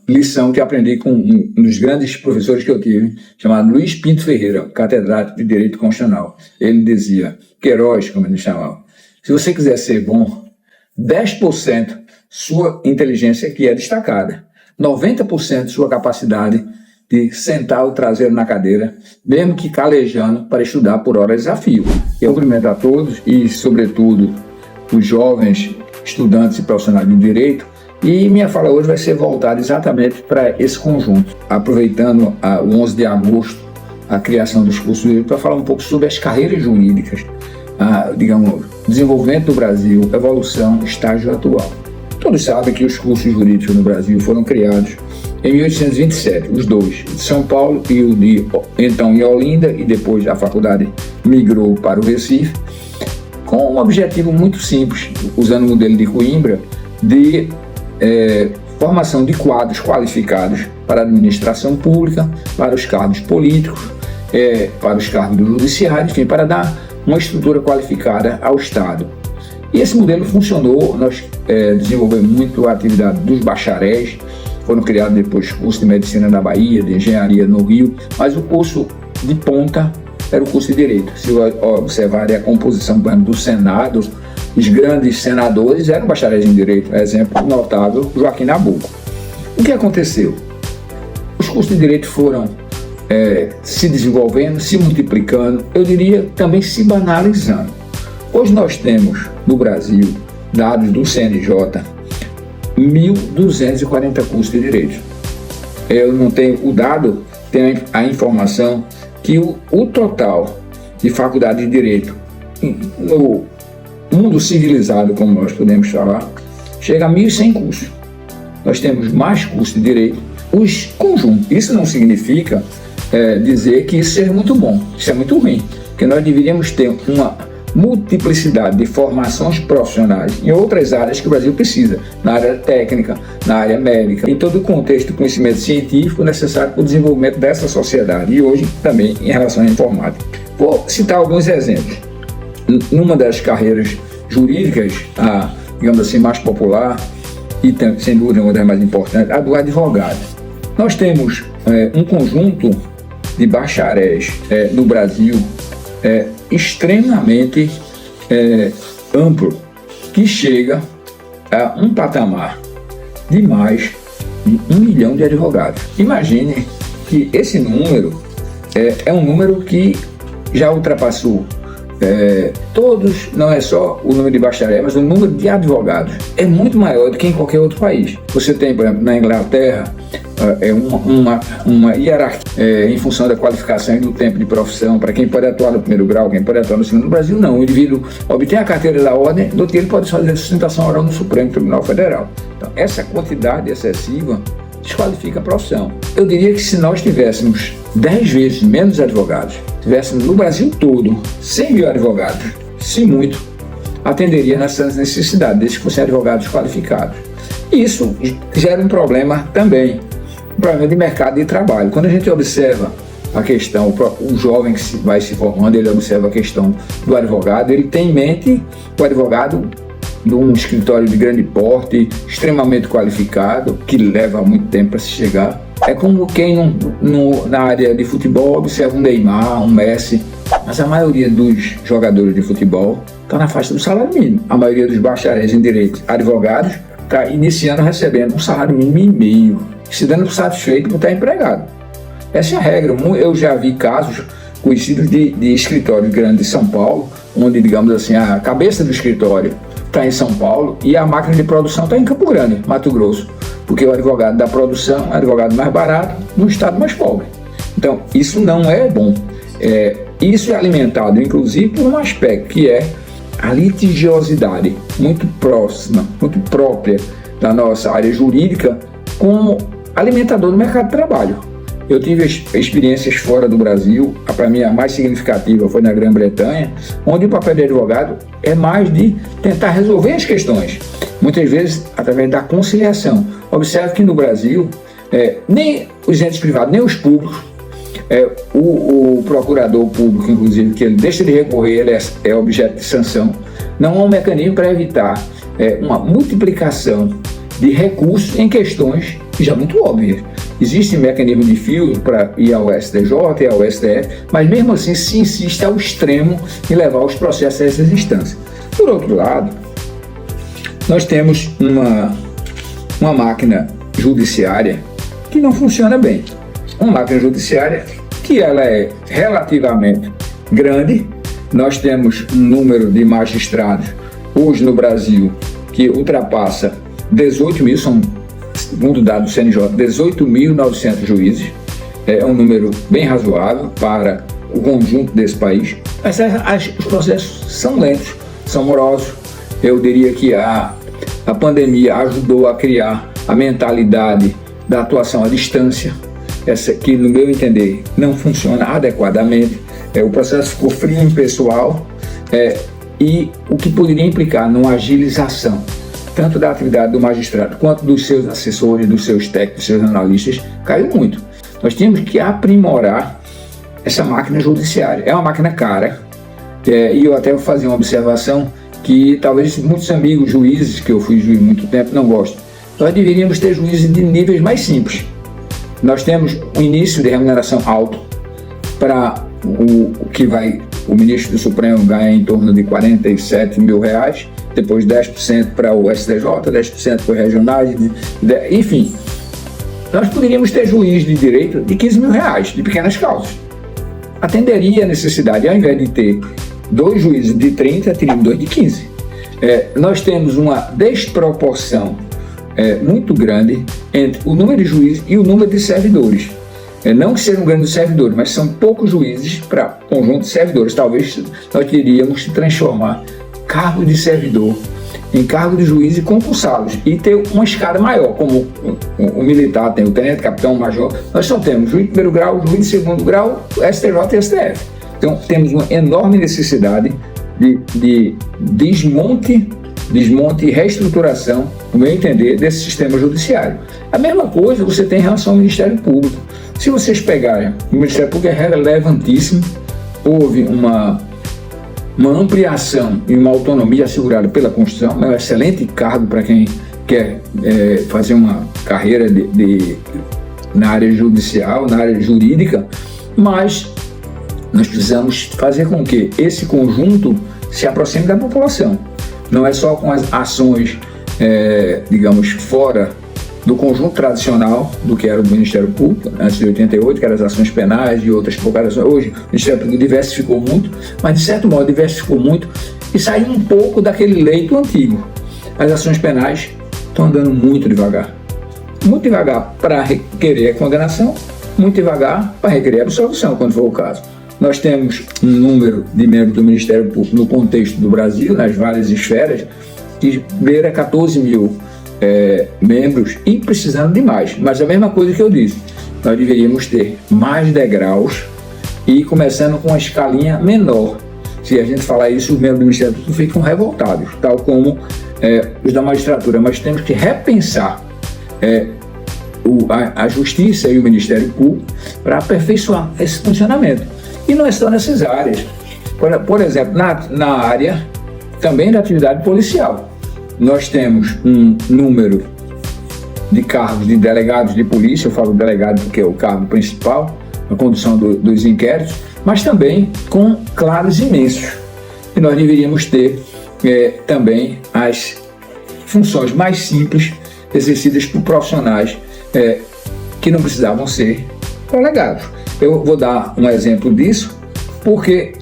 lição que aprendi com um dos grandes professores que eu tive, chamado Luiz Pinto Ferreira, catedrático de Direito Constitucional. Ele dizia, Queiroz, como ele chamava, se você quiser ser bom, 10% sua inteligência que é destacada, 90% sua capacidade de sentar o traseiro na cadeira, mesmo que calejando, para estudar por hora desafio. Eu cumprimento a todos e, sobretudo, os jovens estudantes e profissionais de direito, e minha fala hoje vai ser voltada exatamente para esse conjunto, aproveitando o 11 de agosto, a criação dos cursos de direito, para falar um pouco sobre as carreiras jurídicas, digamos, desenvolvimento do Brasil, evolução, estágio atual. Todos sabem que os cursos jurídicos no Brasil foram criados em 1827, os dois, de São Paulo e o de então em Olinda, e depois a faculdade migrou para o Recife, com um objetivo muito simples, usando o modelo de Coimbra, de formação de quadros qualificados para a administração pública, para os cargos políticos, para os cargos do judiciário, enfim, para dar uma estrutura qualificada ao Estado. E esse modelo funcionou. Nós desenvolvemos muito a atividade dos bacharéis, foram criados depois cursos de medicina na Bahia, de engenharia no Rio, mas o curso de ponta era o curso de Direito. Se observar a composição do Senado, os grandes senadores eram bacharéis em Direito, exemplo notável, Joaquim Nabuco. O que aconteceu? Os cursos de Direito foram se desenvolvendo, se multiplicando, eu diria também se banalizando. Hoje nós temos no Brasil, dados do CNJ, 1.240 cursos de Direito. Eu não tenho o dado, tenho a informação que o total de faculdade de Direito no mundo civilizado, como nós podemos falar, chega a 1.100 cursos. Nós temos mais cursos de Direito, os conjuntos. Isso não significa dizer que isso seja muito bom, isso é muito ruim, porque nós deveríamos ter uma multiplicidade de formações profissionais em outras áreas que o Brasil precisa, na área técnica, na área médica, em todo o contexto do conhecimento científico necessário para o desenvolvimento dessa sociedade, e hoje também em relação à informática. Vou citar alguns exemplos. Numa das carreiras jurídicas, digamos assim, mais popular, e sem dúvida uma das mais importantes, a do advogado. Nós temos um conjunto de bacharéis no Brasil extremamente amplo, que chega a um patamar de mais de 1 milhão de advogados. Imagine que esse número é um número que já ultrapassou todos, não é só o número de bacharéis, mas o número de advogados é muito maior do que em qualquer outro país. Você tem, por exemplo, na Inglaterra, uma hierarquia em função da qualificação e do tempo de profissão, para quem pode atuar no primeiro grau, quem pode atuar no segundo. No Brasil não, o indivíduo obtém a carteira da ordem, do que ele pode fazer sustentação oral no Supremo Tribunal Federal. Então, essa quantidade excessiva desqualifica a profissão. Eu diria que se nós tivéssemos 10 vezes menos advogados, tivéssemos no Brasil todo 100 mil advogados, se muito, atenderia nessas necessidades, desde que fossem advogados qualificados. E isso gera um problema também, um problema de mercado de trabalho. Quando a gente observa a questão, o jovem que vai se formando, ele observa a questão do advogado, ele tem em mente o advogado de um escritório de grande porte, extremamente qualificado, que leva muito tempo para se chegar. É como quem na área de futebol observa um Neymar, um Messi, mas a maioria dos jogadores de futebol está na faixa do salário mínimo. A maioria dos bacharéis em direito, advogados, está iniciando recebendo um salário mínimo e meio, se dando satisfeito por estar empregado. Essa é a regra. Eu já vi casos conhecidos de escritórios grandes de São Paulo, onde, digamos assim, a cabeça do escritório está em São Paulo e a máquina de produção está em Campo Grande, Mato Grosso, porque o advogado da produção é o advogado mais barato no estado mais pobre. Então, isso não é bom. Isso é alimentado, inclusive, por um aspecto que é a litigiosidade muito próxima, muito própria da nossa área jurídica, como alimentador do mercado de trabalho. Eu tive experiências fora do Brasil, para mim a mais significativa foi na Grã-Bretanha, onde o papel de advogado é mais de tentar resolver as questões, muitas vezes através da conciliação. Observe que no Brasil, nem os entes privados, nem os públicos, o procurador público, inclusive, que ele deixa de recorrer, ele é objeto de sanção. Não há um mecanismo para evitar uma multiplicação de recursos em questões já muito óbvias. Existe mecanismo de filtro para ir ao STJ e ao STF, mas mesmo assim se insiste ao extremo em levar os processos a essas instâncias. Por outro lado, nós temos uma máquina judiciária que não funciona bem. Uma máquina judiciária que ela é relativamente grande. Nós temos um número de magistrados hoje no Brasil que ultrapassa 18 mil, são, segundo dados do CNJ, 18.900 juízes. É um número bem razoável para o conjunto desse país. Mas os processos são lentos, são morosos. Eu diria que a pandemia ajudou a criar a mentalidade da atuação à distância, essa que, no meu entender, não funciona adequadamente. O processo ficou frio e impessoal, e o que poderia implicar numa agilização tanto da atividade do magistrado quanto dos seus assessores, dos seus técnicos, dos seus analistas, caiu muito. Nós tínhamos que aprimorar essa máquina judiciária. É uma máquina cara, e eu até vou fazer uma observação que talvez muitos amigos juízes, que eu fui juiz há muito tempo, não gostem. Nós deveríamos ter juízes de níveis mais simples. Nós temos um início de remuneração alto para o ministro do Supremo ganha em torno de 47 mil reais, depois 10% para o STJ, 10% para os regionais, enfim. Nós poderíamos ter juiz de direito de 15 mil reais, de pequenas causas. Atenderia a necessidade, ao invés de ter 2 juízes de 30, teríamos 2 de 15. Nós temos uma desproporção muito grande entre o número de juízes e o número de servidores. Não que sejam grandes servidores, mas são poucos juízes para conjunto de servidores. Talvez nós teríamos que transformar cargo de servidor em cargo de juiz e concursá-los e ter uma escada maior, como o militar tem o tenente, capitão, major. Nós só temos juiz de primeiro grau, juiz de segundo grau, STJ e STF. Então temos uma enorme necessidade de desmonte e reestruturação, no meu entender, desse sistema judiciário. A mesma coisa você tem em relação ao Ministério Público. Se vocês pegarem, o Ministério Público é relevantíssimo, houve uma ampliação e uma autonomia assegurada pela Constituição, é um excelente cargo para quem quer fazer uma carreira na área judicial, na área jurídica, mas nós precisamos fazer com que esse conjunto se aproxime da população. Não é só com as ações, digamos, fora do conjunto tradicional do que era o Ministério Público, antes de 88, que eram as ações penais e outras procurações. Hoje, o Ministério Público diversificou muito, mas de certo modo diversificou muito e saiu um pouco daquele leito antigo. As ações penais estão andando muito devagar para requerer a condenação, muito devagar para requerer a absolvição, quando for o caso. Nós temos um número de membros do Ministério Público no contexto do Brasil, nas várias esferas, que beira 14 mil membros e precisando de mais. Mas a mesma coisa que eu disse, nós deveríamos ter mais degraus e começando com uma escalinha menor. Se a gente falar isso, os membros do Ministério Público ficam revoltados, tal como os da magistratura. Mas temos que repensar a Justiça e o Ministério Público para aperfeiçoar esse funcionamento. E não é só nessas áreas. Por exemplo, na área também da atividade policial. Nós temos um número de cargos de delegados de polícia, eu falo delegado porque é o cargo principal, na condução dos inquéritos, mas também com claros imensos. E nós deveríamos ter também as funções mais simples exercidas por profissionais que não precisavam ser delegados. Eu vou dar um exemplo disso, porque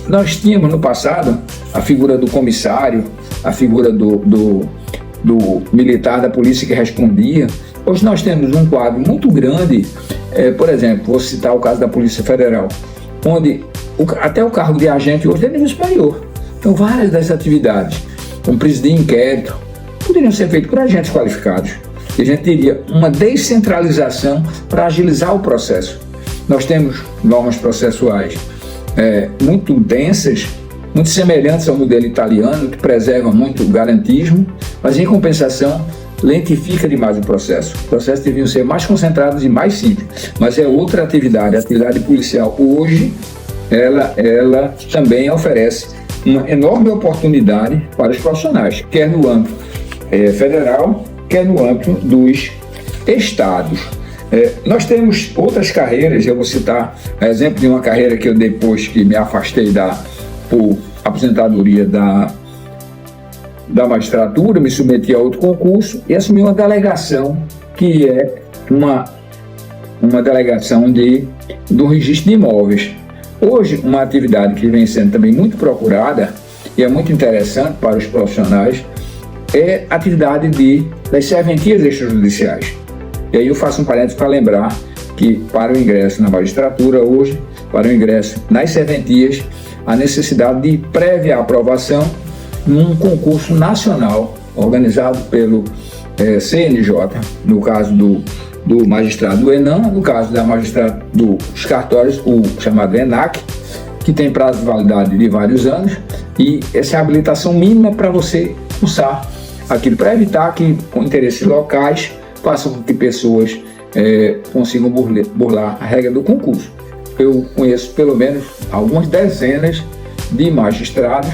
nós tínhamos no passado a figura do comissário, a figura do militar da polícia que respondia. Hoje nós temos um quadro muito grande, por exemplo, vou citar o caso da Polícia Federal, onde até o cargo de agente hoje é nível superior. Então várias das atividades, como presidir inquérito, poderiam ser feitas por agentes qualificados. E a gente teria uma descentralização para agilizar o processo. Nós temos normas processuais muito densas, muito semelhantes ao modelo italiano, que preserva muito o garantismo, mas em compensação lentifica demais o processo. Os processos deviam ser mais concentrados e mais simples, mas é outra atividade. A atividade policial hoje, ela também oferece uma enorme oportunidade para os profissionais, quer no âmbito federal, quer no âmbito dos estados. Nós temos outras carreiras, eu vou citar exemplo de uma carreira que eu, depois que me afastei por aposentadoria da magistratura, me submeti a outro concurso e assumi uma delegação, que é uma delegação do registro de imóveis. Hoje, uma atividade que vem sendo também muito procurada e é muito interessante para os profissionais é a atividade das serventias extrajudiciais. E aí eu faço um parênteses para lembrar que para o ingresso na magistratura hoje, para o ingresso nas serventias, a necessidade de prévia aprovação num concurso nacional organizado pelo CNJ, no caso do magistrado do ENAM, no caso da magistrada dos cartórios, o chamado ENAC, que tem prazo de validade de vários anos, e essa é a habilitação mínima para você cursar aquilo, para evitar que, com interesses locais, façam com que pessoas consigam burlar a regra do concurso. Eu conheço pelo menos algumas dezenas de magistrados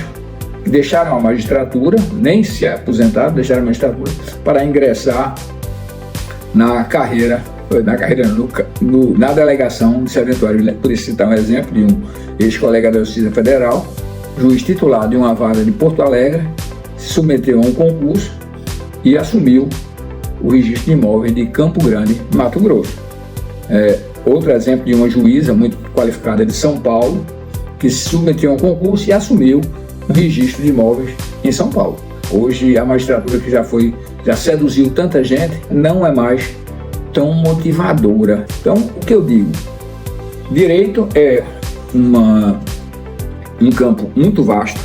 que deixaram a magistratura, nem se aposentaram, deixaram a magistratura para ingressar na delegação de serventuário. Por isso, citar um exemplo de um ex-colega da Justiça Federal, juiz titular de uma vara de Porto Alegre, se submeteu a um concurso e assumiu o registro de imóveis de Campo Grande, Mato Grosso. Outro exemplo de uma juíza muito qualificada de São Paulo, que se submeteu a um concurso e assumiu o registro de imóveis em São Paulo. Hoje, a magistratura, que já seduziu tanta gente, não é mais tão motivadora. Então, o que eu digo? Direito é um campo muito vasto.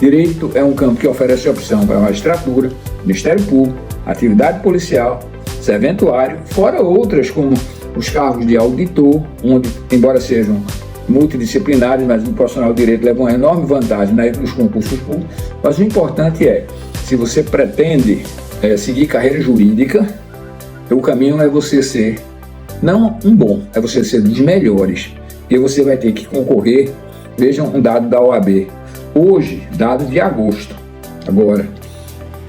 Direito é um campo que oferece opção para a magistratura, Ministério Público, atividade policial, serventuário, fora outras como os cargos de auditor, onde, embora sejam multidisciplinares, mas o profissional de direito leva uma enorme vantagem nos concursos públicos. Mas o importante é, se você pretende seguir carreira jurídica, o caminho é você ser, não um bom, é você ser dos melhores. E você vai ter que concorrer. Vejam um dado da OAB. Hoje, dado de agosto, agora,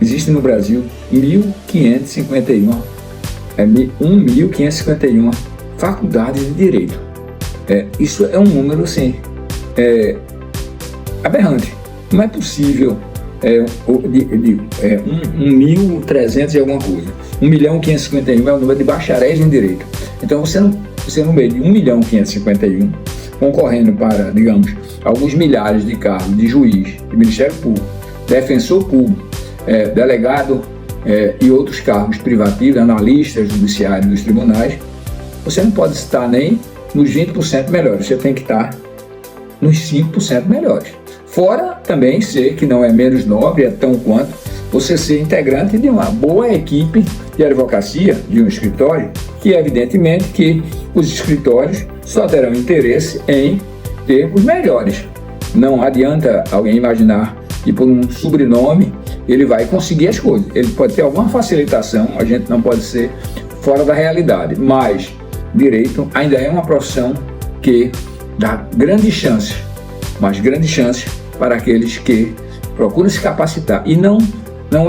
existem no Brasil 1.551 faculdades de direito. Isso é um número, assim, aberrante. Não é possível 1.300 e alguma coisa. 1.551 é o número de bacharéis em direito. Então, você no meio de 1.551, concorrendo para, digamos, alguns milhares de cargos de juiz, de Ministério Público, defensor público, delegado e outros cargos privativos, analistas judiciários dos tribunais, você não pode estar nem nos 20% melhores, você tem que estar nos 5% melhores. Fora também ser, que não é menos nobre, é tão quanto, você ser integrante de uma boa equipe de advocacia, de um escritório, que evidentemente que os escritórios só terão interesse em ter os melhores. Não adianta alguém imaginar que por um sobrenome ele vai conseguir as coisas. Ele pode ter alguma facilitação, a gente não pode ser fora da realidade, mas direito ainda é uma profissão que dá grandes chances, mas grandes chances para aqueles que procuram se capacitar. E não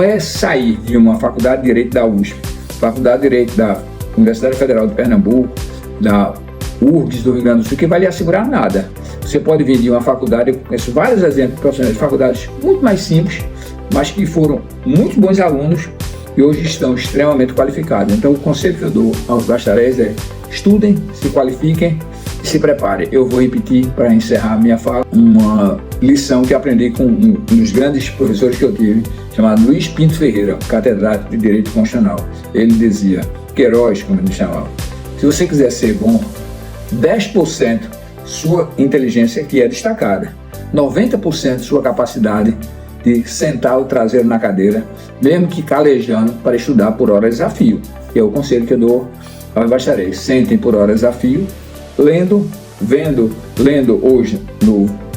é sair de uma faculdade de Direito da USP, faculdade de Direito da Universidade Federal de Pernambuco, da URGS do Rio Grande do Sul, que vai lhe assegurar nada. Você pode vir de uma faculdade, eu conheço vários exemplos de profissionais de faculdades muito mais simples, mas que foram muito bons alunos e hoje estão extremamente qualificados. Então, o conselho que eu dou aos bacharéis é: estudem, se qualifiquem e se preparem. Eu vou repetir, para encerrar minha fala, uma lição que aprendi com um dos grandes professores que eu tive, chamado Luiz Pinto Ferreira, catedrático de Direito Constitucional. Ele dizia, Queiroz, como ele chamava, se você quiser ser bom, 10% sua inteligência que é destacada, 90% sua capacidade de sentar o traseiro na cadeira, mesmo que calejando, para estudar por horas a fio. E é o conselho que eu dou aos bacharéis: sentem por horas a fio, lendo hoje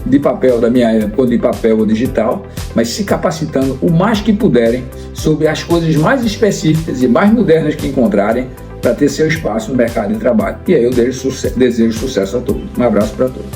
de papel da minha época, ou de papel ou digital, mas se capacitando o mais que puderem sobre as coisas mais específicas e mais modernas que encontrarem para ter seu espaço no mercado de trabalho. E aí eu desejo sucesso a todos. Um abraço para todos.